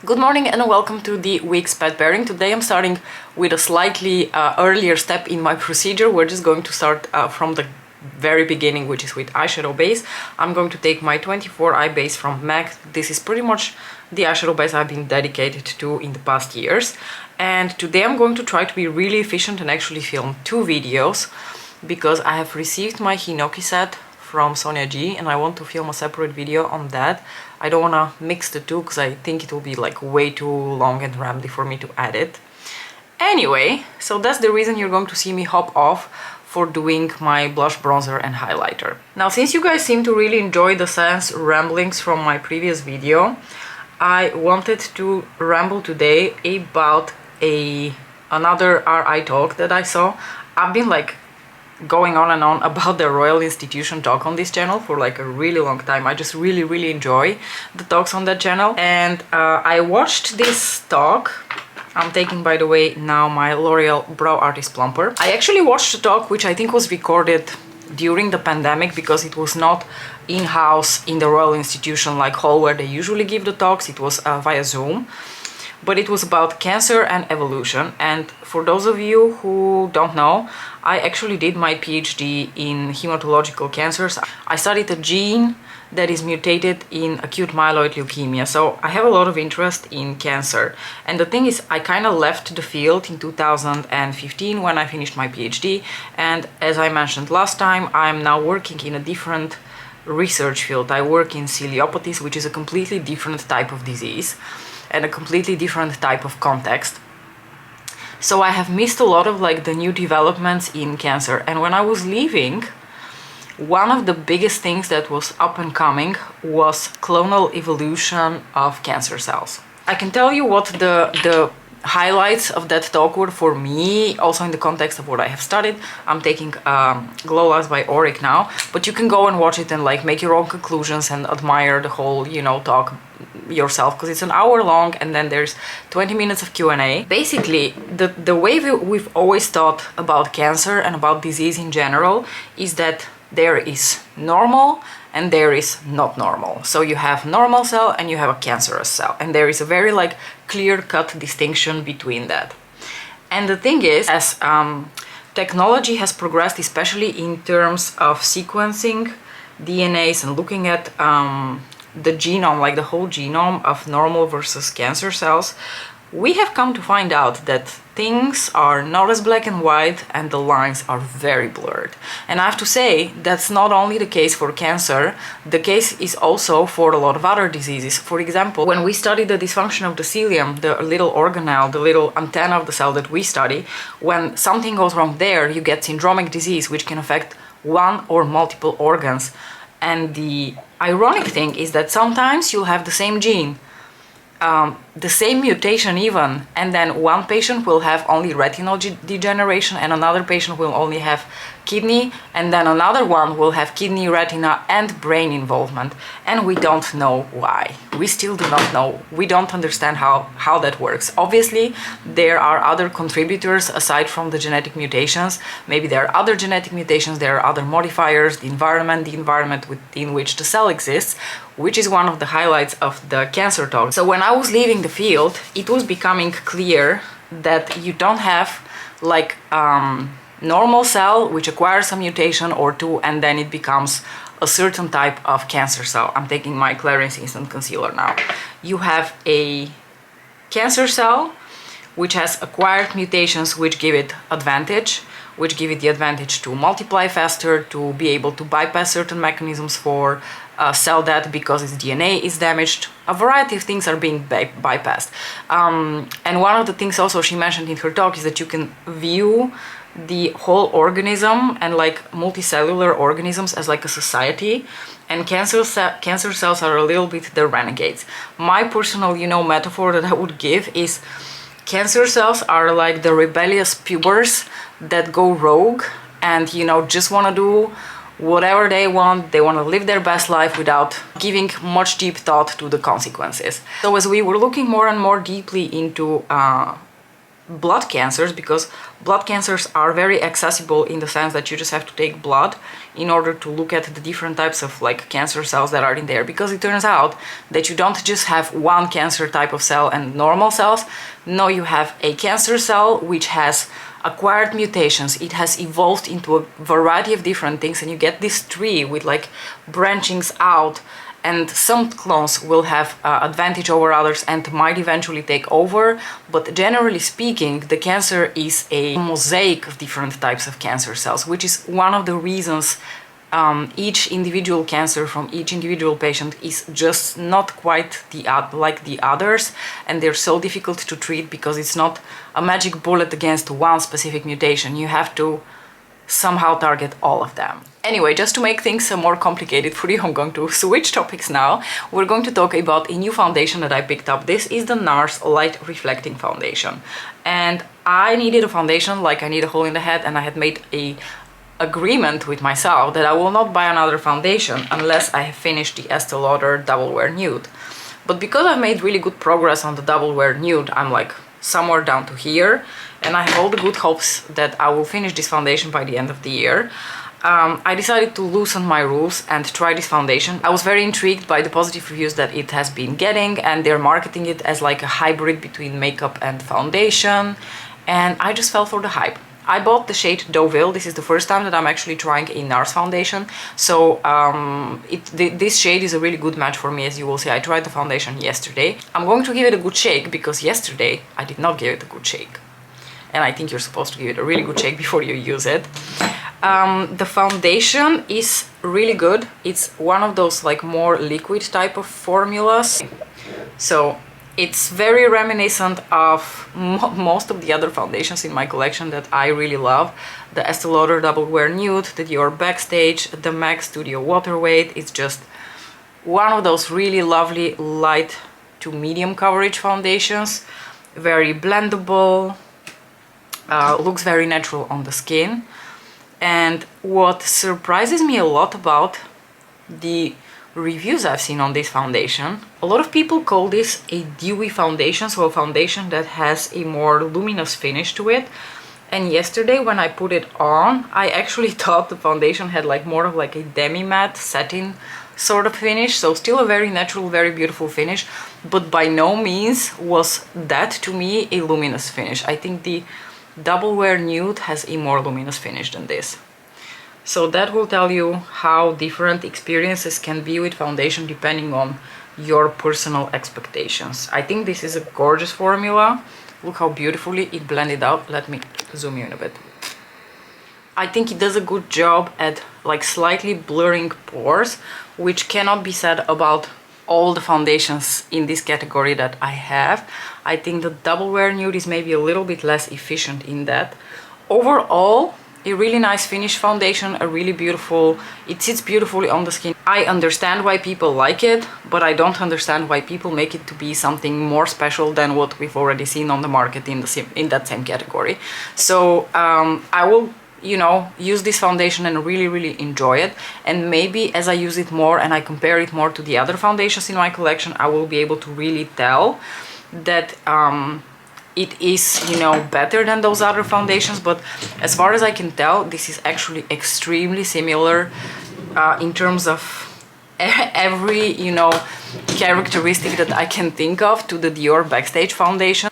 Good morning and welcome to the week's pet pairing. Today I'm starting with a slightly earlier step in my procedure. We're just going to start from the very beginning, which is with eyeshadow base. I'm going to take my 24 eye base from MAC. This is pretty much the eyeshadow base I've been dedicated to in the past years. And today I'm going to try to be really efficient and actually film 2 videos because I have received my Hinoki set from Sonia G and I want to film a separate video on that. I don't want to mix the two because I think it will be like way too long and rambly for me to edit. Anyway, so that's the reason you're going to see me hop off for doing my blush, bronzer and highlighter. Now, since you guys seem to really enjoy the science ramblings from my previous video, I wanted to ramble today about another RI talk that I saw. I've been like going on and on about the Royal Institution talk on this channel for like a really long time. I just really enjoy the talks on that channel, and I watched this talk. I'm taking, by the way, now my L'Oreal Brow Artist Plumper. I actually watched the talk, which I think was recorded during the pandemic because it was not in-house in the Royal Institution like hall where they usually give the talks. It was via Zoom. But it was about cancer and evolution, and for those of you who don't know, I actually did my PhD in hematological cancers. I studied a gene that is mutated in acute myeloid leukemia, so I have a lot of interest in cancer. And the thing is, I kind of left the field in 2015 when I finished my PhD, and as I mentioned last time, I'm now working in a different research field. I work in ciliopathies, which is a completely different type of disease and a completely different type of context. So I have missed a lot of like the new developments in cancer. And when I was leaving, one of the biggest things that was up and coming was clonal evolution of cancer cells. I can tell you what the highlights of that talk were for me, also in the context of what I have studied. I'm taking Glow Labs by Auric now, but you can go and watch it and like make your own conclusions and admire the whole, talk yourself, because it's an hour long and then there's 20 minutes of Q&A. Basically, the way we've always thought about cancer and about disease in general is that there is normal and there is not normal. So you have normal cell and you have a cancerous cell, and there is a very like clear-cut distinction between that. And the thing is, as technology has progressed, especially in terms of sequencing DNAs and looking at the genome, like the whole genome of normal versus cancer cells, we have come to find out that things are not as black and white and the lines are very blurred. And I have to say, that's not only the case for cancer, the case is also for a lot of other diseases. For example, when we study the dysfunction of the cilium, the little organelle, the little antenna of the cell that we study, when something goes wrong there, you get syndromic disease, which can affect one or multiple organs. And the ironic thing is that sometimes you'll have the same gene, the same mutation even, and then one patient will have only retinal degeneration and another patient will only have kidney, and then another one will have kidney, retina and brain involvement, and we don't know why. We still do not know. We don't understand how that works. Obviously, there are other contributors aside from the genetic mutations. Maybe there are other genetic mutations, there are other modifiers, the environment within which the cell exists, which is one of the highlights of the cancer talk. So when I was leaving the field, it was becoming clear that you don't have like normal cell which acquires a mutation or two and then it becomes a certain type of cancer cell. I'm taking my Clarins Instant Concealer now. You have a cancer cell which has acquired mutations which give it advantage, which give it the advantage to multiply faster, to be able to bypass certain mechanisms for cell death because its DNA is damaged. A variety of things are being bypassed. And one of the things also she mentioned in her talk is that you can view the whole organism and like multicellular organisms as like a society, and cancer cells are a little bit the renegades. My personal, metaphor that I would give is cancer cells are like the rebellious pubers that go rogue and, just want to do whatever they want. They want to live their best life without giving much deep thought to the consequences. So as we were looking more and more deeply into blood cancers, because blood cancers are very accessible in the sense that you just have to take blood in order to look at the different types of like cancer cells that are in there, because it turns out that you don't just have one cancer type of cell and normal cells. No, you have a cancer cell which has acquired mutations. It has evolved into a variety of different things, and you get this tree with like branchings out, and some clones will have advantage over others and might eventually take over. But generally speaking, the cancer is a mosaic of different types of cancer cells, which is one of the reasons each individual cancer from each individual patient is just not quite like the others, and they're so difficult to treat because it's not a magic bullet against one specific mutation. You have to somehow target all of them. Anyway, just to make things more complicated for you, I'm going to switch topics now. We're going to talk about a new foundation that I picked up. This is the Nars Light Reflecting Foundation. And I needed a foundation like I need a hole in the head, and I had made a agreement with myself that I will not buy another foundation unless I have finished the Estee Lauder Double Wear Nude. But because I've made really good progress on the Double Wear Nude, I'm like somewhere down to here, and I have all the good hopes that I will finish this foundation by the end of the year. I decided to loosen my rules and try this foundation. I was very intrigued by the positive reviews that it has been getting, and they're marketing it as like a hybrid between makeup and foundation, and I just fell for the hype. I bought the shade Deauville. This is the first time that I'm actually trying a Nars foundation, so this shade is a really good match for me. As you will see, I tried the foundation yesterday. I'm going to give it a good shake because yesterday I did not give it a good shake, and I think you're supposed to give it a really good shake before you use it. The foundation is really good. It's one of those like more liquid type of formulas, so it's very reminiscent of most of the other foundations in my collection that I really love. The Estee Lauder Double Wear Nude, the Dior Backstage, the MAC Studio Water Weight. It's just one of those really lovely light to medium coverage foundations. Very blendable, looks very natural on the skin. And what surprises me a lot about the reviews I've seen on this foundation, a lot of people call this a dewy foundation, so a foundation that has a more luminous finish to it. And yesterday when I put it on, I actually thought the foundation had like more of like a demi-matte satin sort of finish, so still a very natural, very beautiful finish, but by no means was that to me a luminous finish. I think the Double Wear Nude has a more luminous finish than this. So that will tell you how different experiences can be with foundation depending on your personal expectations. I think this is a gorgeous formula. Look how beautifully it blended out. Let me zoom in a bit. I think it does a good job at like slightly blurring pores, which cannot be said about all the foundations in this category that I have. I think the Double Wear Nude is maybe a little bit less efficient in that. Overall, a really nice finish foundation, a really beautiful, it sits beautifully on the skin. I understand why people like it, but I don't understand why people make it to be something more special than what we've already seen on the market in that same category. So I will, you know, use this foundation and really enjoy it, and maybe as I use it more and I compare it more to the other foundations in my collection, I will be able to really tell that it is, you know, better than those other foundations. But as far as I can tell, this is actually extremely similar in terms of every, you know, characteristic that I can think of to the Dior Backstage foundation.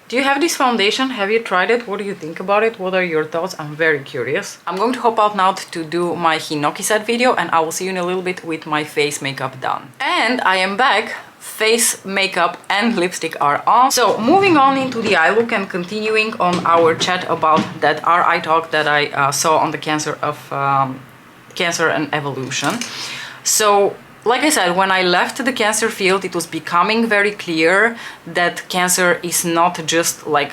Do you have this foundation? Have you tried it? What do you think about it? What are your thoughts? I'm very curious. I'm going to hop out now to do my Hinoki set video, and I will see you in a little bit with my face makeup done. And I am back. Face, makeup and lipstick are on. So moving on into the eye look and continuing on our chat about that eye talk that I saw on the Cancer and Evolution. So like I said, when I left the Cancer field, it was becoming very clear that Cancer is not just like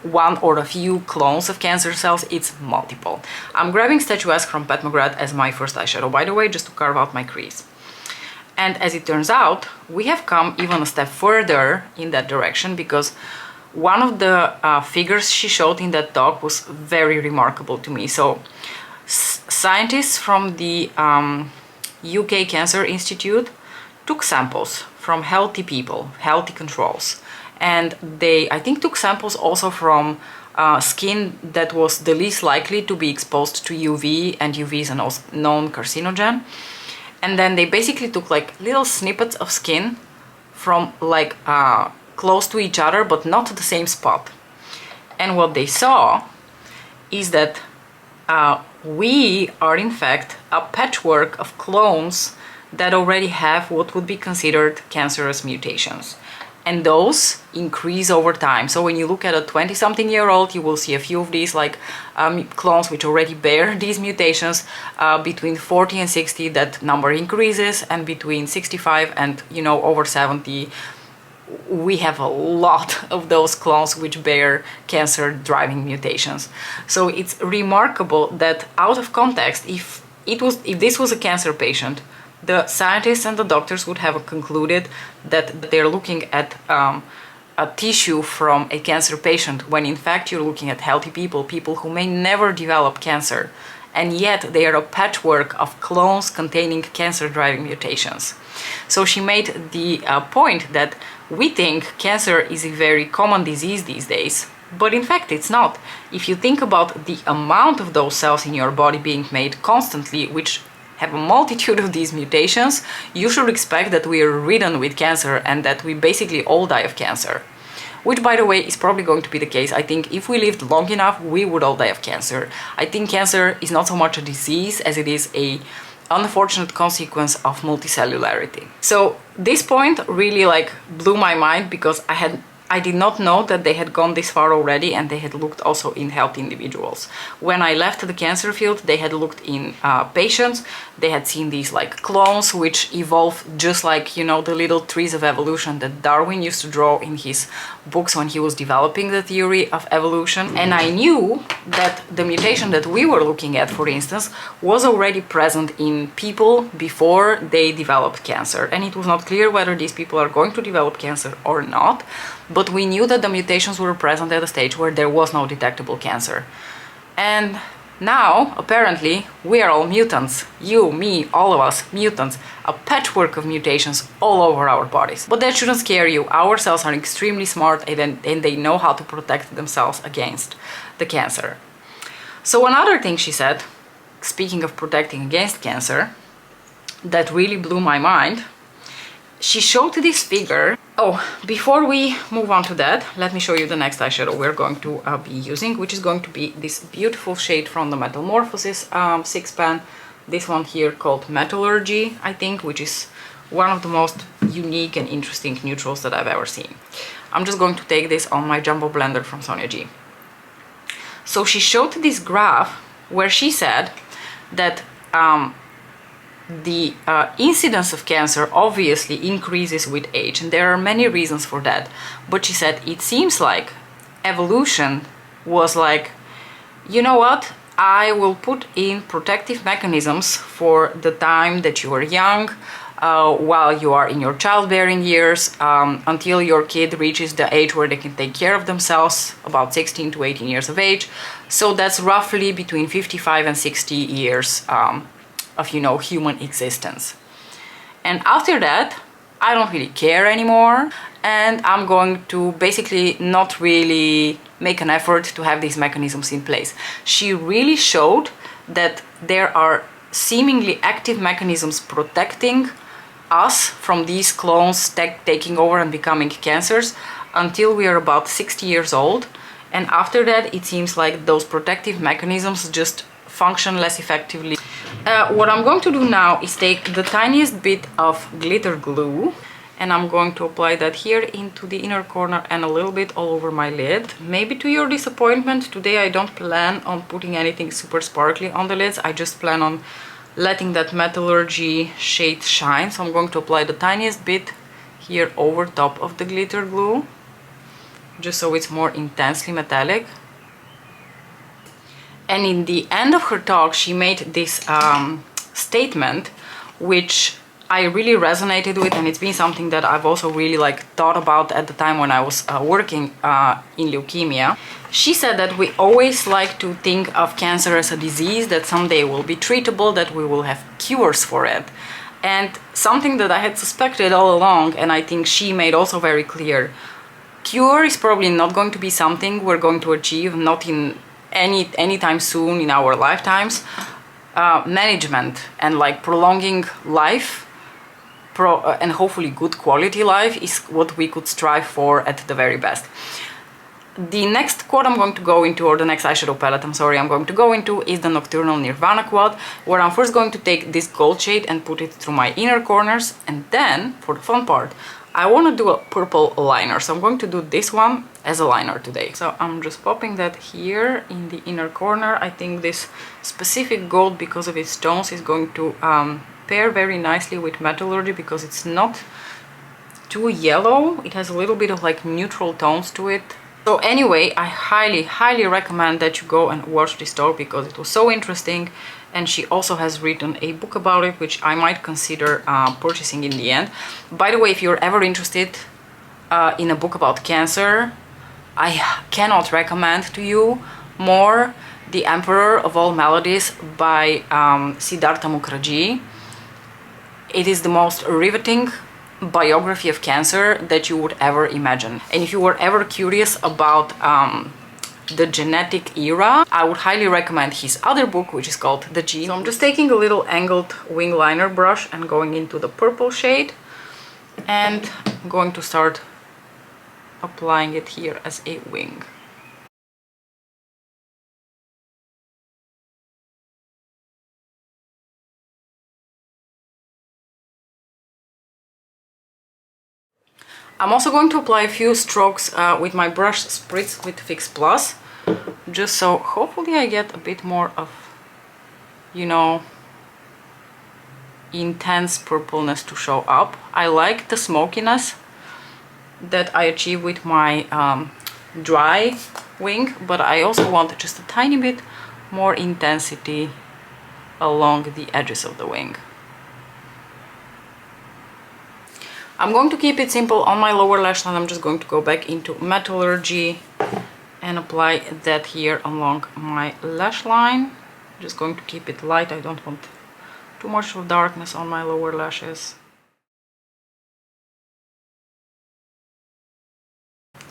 one or a few clones of cancer cells, it's multiple. I'm grabbing Statuesque from Pat McGrath as my first eyeshadow, by the way, just to carve out my crease. And as it turns out, we have come even a step further in that direction, because one of the figures she showed in that talk was very remarkable to me. So scientists from the UK Cancer Institute took samples from healthy people, healthy controls, and they, I think, took samples also from skin that was the least likely to be exposed to UV, and UV is a known carcinogen. And then they basically took like little snippets of skin from like close to each other, but not the same spot. And what they saw is that we are in fact a patchwork of clones that already have what would be considered cancerous mutations. And those increase over time. So when you look at a 20-something-year-old, you will see a few of these like clones which already bear these mutations. Between 40 and 60, that number increases, and between 65 and over 70, we have a lot of those clones which bear cancer-driving mutations. So it's remarkable that out of context, if this was a cancer patient, the scientists and the doctors would have concluded that they're looking at a tissue from a cancer patient, when in fact you're looking at healthy people who may never develop cancer, and yet they are a patchwork of clones containing cancer-driving mutations. So she made the point that we think cancer is a very common disease these days, but in fact it's not. If you think about the amount of those cells in your body being made constantly, which have a multitude of these mutations, you should expect that we are ridden with cancer and that we basically all die of cancer. Which, by the way, is probably going to be the case. I think if we lived long enough, we would all die of cancer. I think cancer is not so much a disease as it is a unfortunate consequence of multicellularity. So this point really like blew my mind, because I did not know that they had gone this far already, and they had looked also in healthy individuals. When I left the cancer field, they had looked in patients. They had seen these like clones which evolve just like, the little trees of evolution that Darwin used to draw in his books when he was developing the theory of evolution. And I knew that the mutation that we were looking at, for instance, was already present in people before they developed cancer. And it was not clear whether these people are going to develop cancer or not. But we knew that the mutations were present at a stage where there was no detectable cancer. And now, apparently, we are all mutants. You, me, all of us, mutants. A patchwork of mutations all over our bodies. But that shouldn't scare you. Our cells are extremely smart, and they know how to protect themselves against the cancer. So another thing she said, speaking of protecting against cancer, that really blew my mind, she showed this figure. Oh, before we move on to that, let me show you the next eyeshadow we're going to be using, which is going to be this beautiful shade from the Metalmorphosis 6-pan. This one here called Metallurgy, I think, which is one of the most unique and interesting neutrals that I've ever seen. I'm just going to take this on my jumbo blender from Sonia G. So she showed this graph where she said that the incidence of cancer obviously increases with age, and there are many reasons for that. But she said it seems like evolution was like, you know what, I will put in protective mechanisms for the time that you are young, while you are in your childbearing years, until your kid reaches the age where they can take care of themselves, about 16 to 18 years of age. So that's roughly between 55 and 60 years of human existence. And after that, I don't really care anymore, and I'm going to basically not really make an effort to have these mechanisms in place. She really showed that there are seemingly active mechanisms protecting us from these clones taking over and becoming cancers until we are about 60 years old. And after that, it seems like those protective mechanisms just function less effectively. What I'm going to do now is take the tiniest bit of glitter glue, and I'm going to apply that here into the inner corner and a little bit all over my lid. Maybe to your disappointment, today I don't plan on putting anything super sparkly on the lids. I just plan on letting that Metallurgy shade shine. So I'm going to apply the tiniest bit here over top of the glitter glue, just so it's more intensely metallic. And in the end of her talk, she made this statement, which I really resonated with, and it's been something that I've also really thought about at the time when I was working in leukemia. She said that we always like to think of cancer as a disease that someday will be treatable, that we will have cures for it. And something that I had suspected all along, and I think she made also very clear, Cure is probably not going to be something we're going to achieve, not in anytime soon in our lifetimes. Management and like prolonging life, and hopefully good quality life, is what we could strive for at the very best. The next quad I'm going to go into, or the next eyeshadow palette, I'm sorry, I'm going to go into is the Nocturnal Nirvana quad, where I'm first going to take this gold shade and put it through my inner corners, and then, for the fun part, I want to do a purple liner, so I'm going to do this one as a liner today. So I'm just popping that here in the inner corner. I think this specific gold, because of its tones, is going to pair very nicely with Metallurgy, because it's not too yellow. It has a little bit of like neutral tones to it. So anyway, I highly recommend that you go and watch this talk, because it was so interesting, and she also has written a book about it, which I might consider purchasing in the end. By the way, if you're ever interested in a book about cancer, I cannot recommend to you more The Emperor of All Maladies by Siddhartha Mukherjee. It is the most riveting biography of cancer that you would ever imagine. And if you were ever curious about the genetic era, I would highly recommend his other book, which is called The Gene. So I'm just taking a little angled wing liner brush and going into the purple shade, and I'm going to start applying it here as a wing. I'm also going to apply a few strokes with my brush Spritz with Fix Plus, just so hopefully I get a bit more of, you know, intense purpleness to show up. I like the smokiness that I achieve with my dry wing, but I also want just a tiny bit more intensity along the edges of the wing. I'm going to keep it simple on my lower lash line. I'm just going to go back into Metallurgy and apply that here along my lash line. I'm just going to keep it light. I don't want too much of darkness on my lower lashes.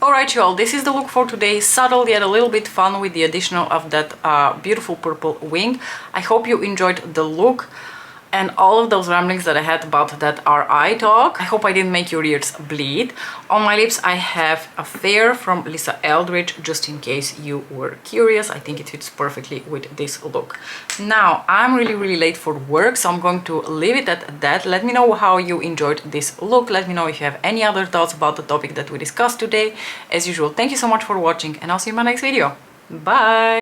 Alright y'all, this is the look for today. Subtle yet a little bit fun with the addition of that beautiful purple wing. I hope you enjoyed the look and all of those ramblings that I had about that RI talk. I hope I didn't make your ears bleed. On my lips I have a Fair from Lisa Eldridge, just in case you were curious. I think it fits perfectly with this look. Now, I'm really late for work, so I'm going to leave it at that. Let me know how you enjoyed this look. Let me know if you have any other thoughts about the topic that we discussed today. As usual, thank you so much for watching, and I'll see you in my next video. Bye!